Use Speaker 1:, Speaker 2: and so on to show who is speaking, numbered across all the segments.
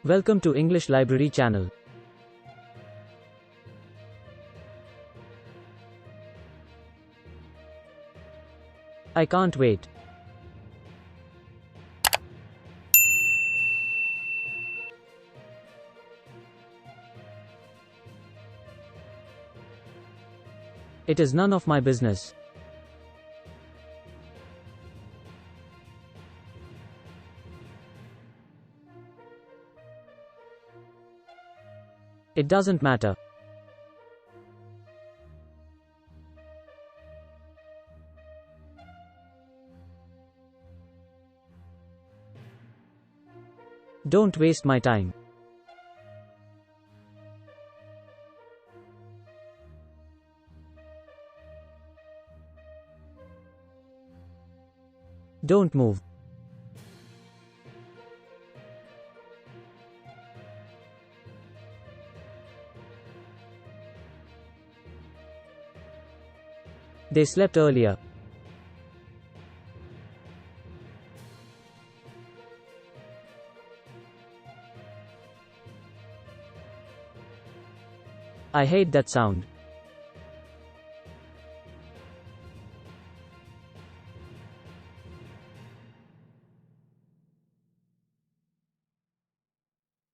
Speaker 1: Welcome to English Library channel. I can't wait. It is none of my business. It doesn't matter. Don't waste my time. Don't move. They slept earlier. I hate that sound.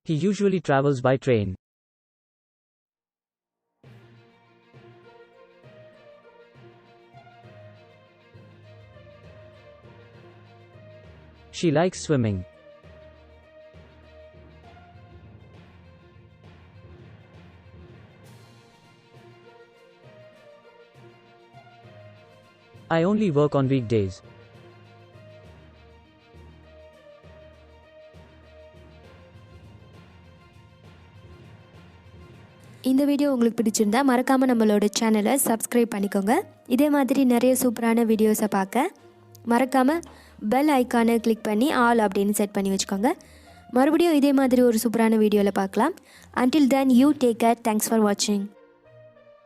Speaker 1: He usually travels by train. She likes swimming. I only work on weekdays.
Speaker 2: இந்த video உங்களுக்கு பிடிச்சிருந்தா மறக்காம நம்மளோட சேனலை subscribe பண்ணிக்கோங்க. இதே மாதிரி நிறைய சூப்பரான வீடியோஸை பார்க்க மறக்காம பெல் ஐகானை கிளிக் பண்ணி ஆல் அப்படின்னு செட் பண்ணி வச்சுக்கோங்க. மறுபடியும் இதே மாதிரி ஒரு சூப்பரான வீடியோவில் பார்க்கலாம். Until then, you take care. Thanks for watching.